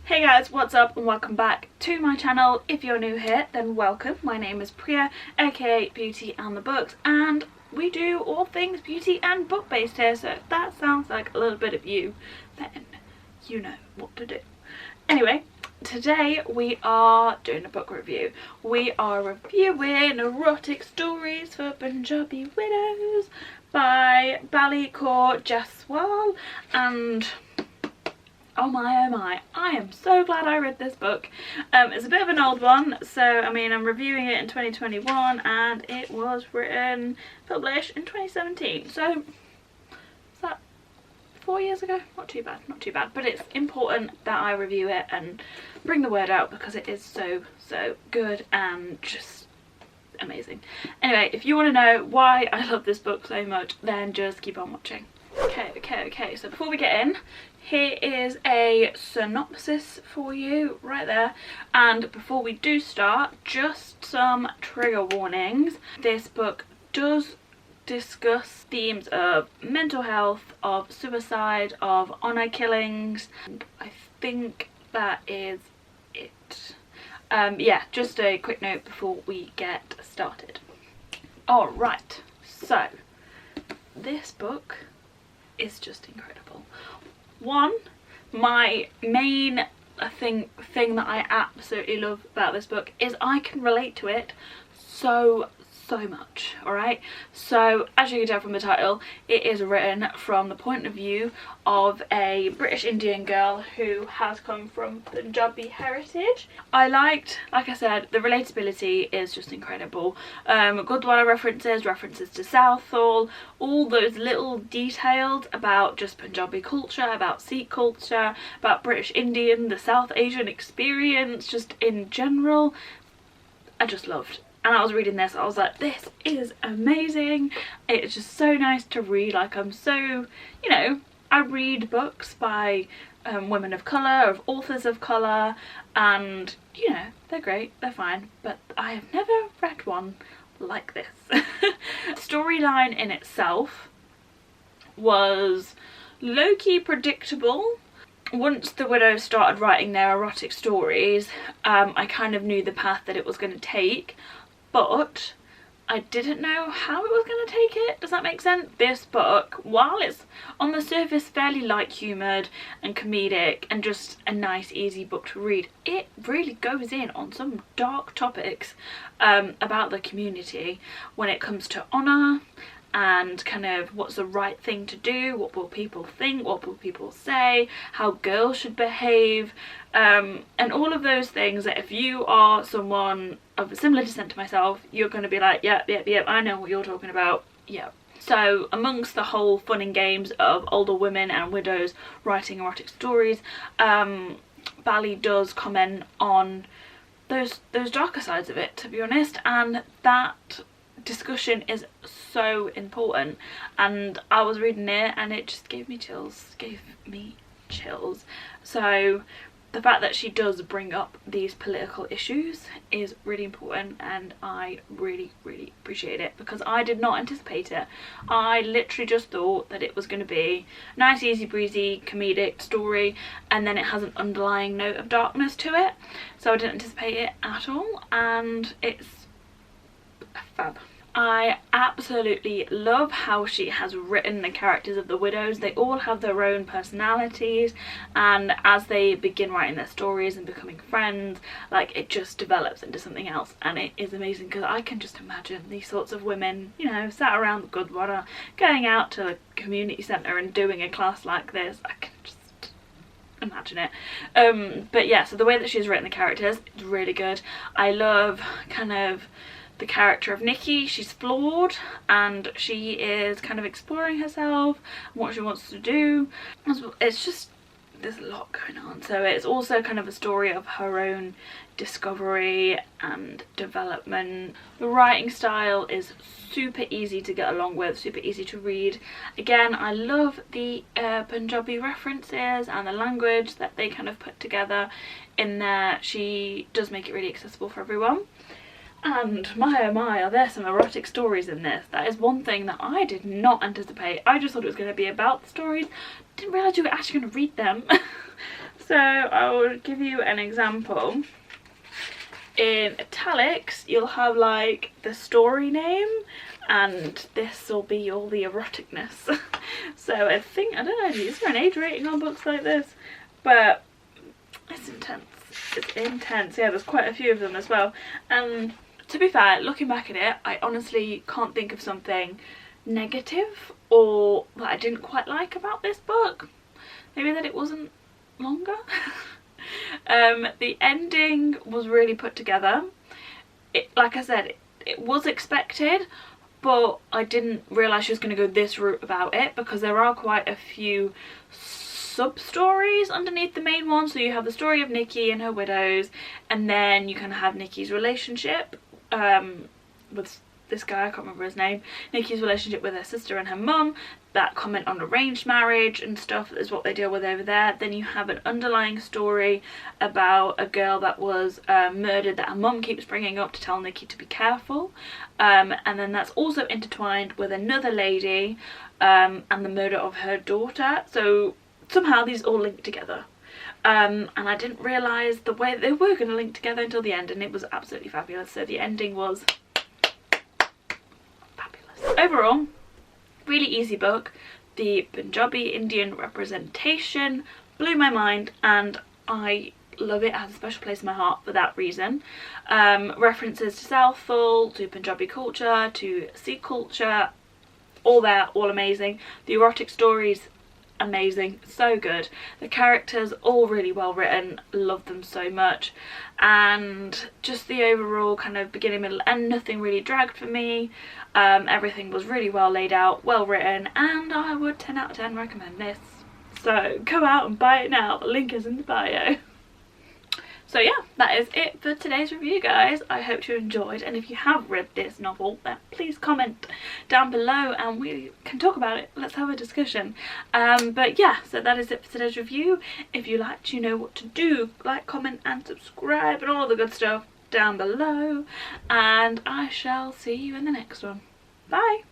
Hey guys, what's up and welcome back to my channel. If you're new here, then welcome. My name is Priya, aka Beauty and the Books, and we do all things beauty and book based here, so if that sounds like a little bit of you, then you know what to do. Anyway, today we are doing a book review. We are reviewing Erotic Stories for Punjabi Widows by Balli Kaur Jaswal, and oh my, I am so glad I read this book. It's a bit of an old one, so I mean I'm reviewing it in 2021 and it was published in 2017, so is that 4 years ago? Not too bad, but it's important that I review it and bring the word out because it is so good and just amazing. Anyway, if you want to know why I love this book so much, then just keep on watching. Okay, so before we get in, here is a synopsis for you right there, and before we do start, just some trigger warnings. This book does discuss themes of mental health, of suicide, of honour killings, and I think that is it. Yeah, just a quick note before we get started. Alright, so this book is just incredible. One, my main thing that I absolutely love about this book is I can relate to it so much. Alright, so as you can tell from the title, it is written from the point of view of a British Indian girl who has come from Punjabi heritage. I liked, like I said, the relatability is just incredible. Gurdwara references to Southall, all those little details about just Punjabi culture, about Sikh culture, about British Indian, the South Asian experience, just in general, I just loved. And I was reading this, I was like, this is amazing. It's just so nice to read. Like, I'm so, you know, I read books by women of colour, of authors of colour, and, you know, they're great, they're fine, but I have never read one like this. The storyline in itself was low-key predictable. Once the Widows started writing their erotic stories, I kind of knew the path that it was going to take, but I didn't know how it was going to take it. Does that make sense? This book, while it's on the surface fairly light-humoured and comedic and just a nice easy book to read, it really goes in on some dark topics about the community when it comes to honour and kind of what's the right thing to do, what will people think, what will people say, how girls should behave, and all of those things that if you are someone of a similar descent to myself, you're going to be like, yep, I know what you're talking about, yeah. So amongst the whole fun and games of older women and widows writing erotic stories, Balli does comment on those darker sides of it, to be honest, and that discussion is so important. And I was reading it and it just gave me chills. So the fact that she does bring up these political issues is really important, and I really appreciate it because I did not anticipate it. I literally just thought that it was going to be a nice easy breezy comedic story and then it has an underlying note of darkness to it, so I didn't anticipate it at all, and it's fab. I absolutely love how she has written the characters of the widows. They all have their own personalities, and as they begin writing their stories and becoming friends, like, it just develops into something else, and it is amazing because I can just imagine these sorts of women, you know, sat around the Gurdwara, going out to a community centre and doing a class like this. I can just imagine it. But yeah, so the way that she's written the characters is really good. I love kind of the character of Nikki. She's flawed and she is kind of exploring herself and what she wants to do. It's just, there's a lot going on. So it's also kind of a story of her own discovery and development. The writing style is super easy to get along with, super easy to read. Again, I love the Punjabi references and the language that they kind of put together in there. She does make it really accessible for everyone. And my oh my, are there some erotic stories in this. That is one thing that I did not anticipate. I just thought it was going to be about the stories. Didn't realise you were actually going to read them. So I will give you an example. In italics you'll have like the story name, and this will be all the eroticness. So I think, I don't know, is there an age rating on books like this? But it's intense. It's intense. Yeah, there's quite a few of them as well. And to be fair, looking back at it, I honestly can't think of something negative or that I didn't quite like about this book. Maybe that it wasn't longer. The ending was really put together. Like I said, it was expected, but I didn't realise she was going to go this route about it, because there are quite a few sub-stories underneath the main one. So you have the story of Nikki and her widows, and then you kind of have Nikki's relationship with this guy, I can't remember his name, Nikki's relationship with her sister and her mum, that comment on arranged marriage and stuff is what they deal with over there. Then you have an underlying story about a girl that was murdered that her mum keeps bringing up to tell Nikki to be careful, and then that's also intertwined with another lady and the murder of her daughter. So somehow these all link together. And I didn't realise the way they were going to link together until the end, and it was absolutely fabulous. So the ending was fabulous. Overall, really easy book. The Punjabi Indian representation blew my mind, and I love it. It has a special place in my heart for that reason. References to Southall, to Punjabi culture, to Sikh culture, all there, all amazing. The erotic stories, amazing, so good. The characters, all really well written, love them so much. And just the overall kind of beginning, middle, and nothing really dragged for me. Everything was really well laid out, well written, and I would 10 out of 10 recommend this. So go out and buy it now, the link is in the bio. So yeah, that is it for today's review, guys. I hope you enjoyed, and if you have read this novel, then please comment down below and we can talk about it. Let's have a discussion. But yeah, so that is it for today's review. If you liked, you know what to do. Like, comment and subscribe and all the good stuff down below, and I shall see you in the next one. Bye!